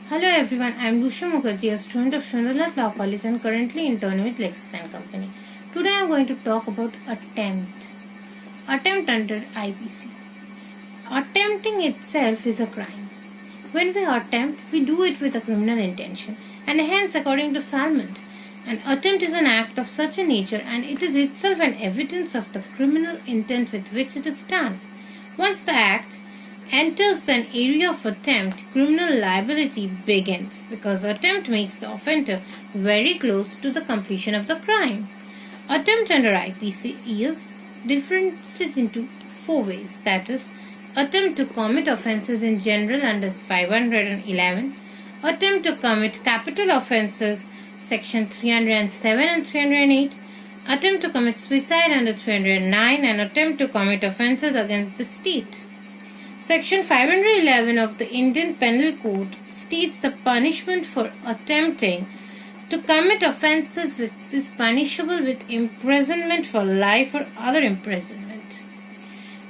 Hello everyone, I am Rusha Mukherjee, a student of Sunderland Law College and currently interning with LEXIS and Company. Today I am going to talk about attempt. Attempt under IPC. Attempting itself is a crime. When we attempt, we do it with a criminal intention, and hence according to Salmond, an attempt is an act of such a nature and it is itself an evidence of the criminal intent with which it is done. Once the act enters an area of attempt, criminal liability begins because attempt makes the offender very close to the completion of the crime. Attempt under IPC is differentiated into four ways, that is, attempt to commit offences in general under 511, attempt to commit capital offences section 307 and 308, attempt to commit suicide under 309, and attempt to commit offences against the state. Section 511 of the Indian Penal Code states the punishment for attempting to commit offences is punishable with imprisonment for life or other imprisonment.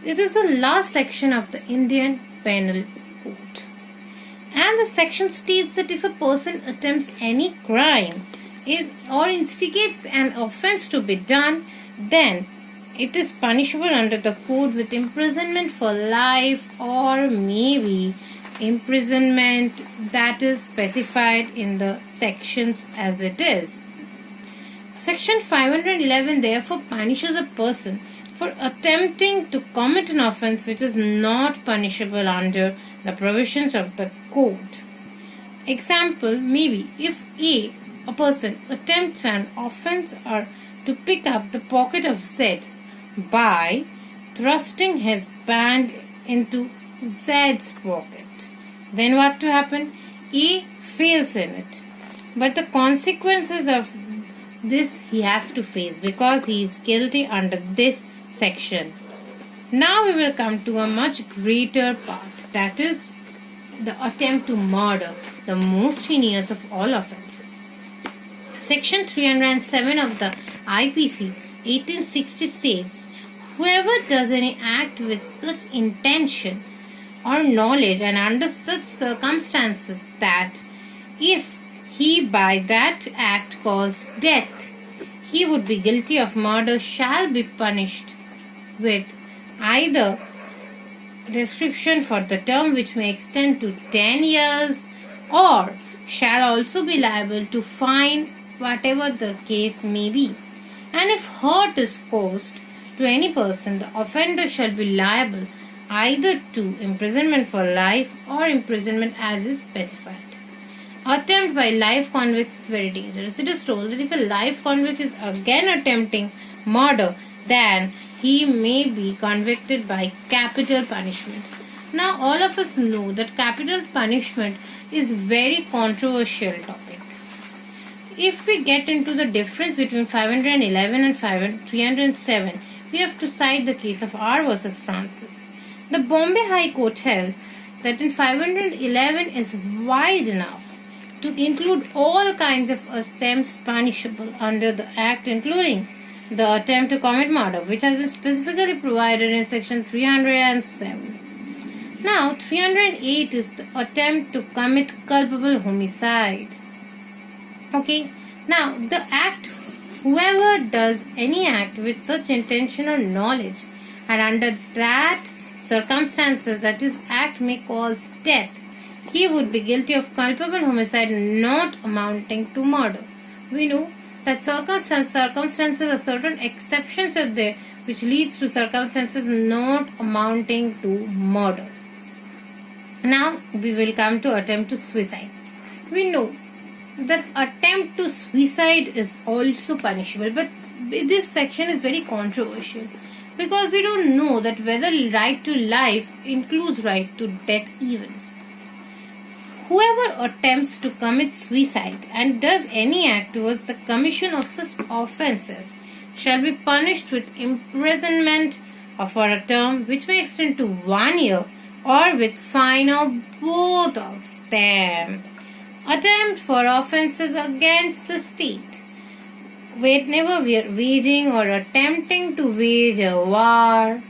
It is the last section of the Indian Penal Code. And the section states that if a person attempts any crime or instigates an offence to be done, then it is punishable under the code with imprisonment for life or maybe imprisonment that is specified in the sections as it is. Section 511 therefore punishes a person for attempting to commit an offence which is not punishable under the provisions of the code. Example, maybe if a person attempts an offence or to pick up the pocket of Z by thrusting his hand into Z's pocket, then what to happen? A fails in it, but the consequences of this he has to face because he is guilty under this section. Now we will come to a much greater part, that is the attempt to murder, the most heinous of all offences. Section 307 of the IPC 1860 states, whoever does any act with such intention or knowledge and under such circumstances that if he by that act cause death, he would be guilty of murder shall be punished with either restriction for the term which may extend to 10 years or shall also be liable to fine whatever the case may be. And if hurt is caused to any person, the offender shall be liable either to imprisonment for life or imprisonment as is specified. Attempt by life convicts is very dangerous. It is told that if a life convict is again attempting murder, then he may be convicted by capital punishment. Now all of us know that capital punishment is very controversial topic. If we get into the difference between 511 and 307, we have to cite the case of R versus Francis. The Bombay High Court held that in 511 is wide enough to include all kinds of attempts punishable under the Act, including the attempt to commit murder, which has been specifically provided in section 307. Now, 308 is the attempt to commit culpable homicide. Okay, now the act, whoever does any act with such intention or knowledge and under that circumstances that his act may cause death, he would be guilty of culpable homicide not amounting to murder. We know that circumstances or certain exceptions are there which leads to circumstances not amounting to murder. Now we will come to attempt to suicide. We know that attempt to suicide is also punishable, but this section is very controversial because we don't know that whether right to life includes right to death even. Whoever attempts to commit suicide and does any act towards the commission of such offences shall be punished with imprisonment for a term which may extend to 1 year or with fine of both of them. Attempt for offences against the state. Whenever we are waging or attempting to wage a war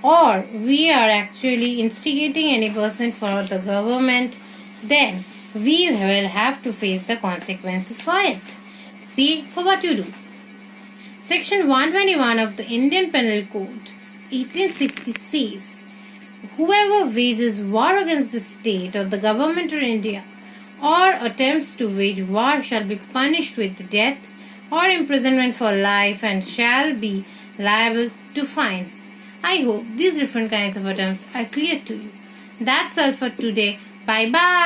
or we are actually instigating any person for the government, then we will have to face the consequences for it. Pay for what you do. Section 121 of the Indian Penal Code 1860 says, whoever wages war against the state or the government of India or attempts to wage war shall be punished with death or imprisonment for life and shall be liable to fine. I hope these different kinds of attempts are clear to you. That's all for today. Bye bye.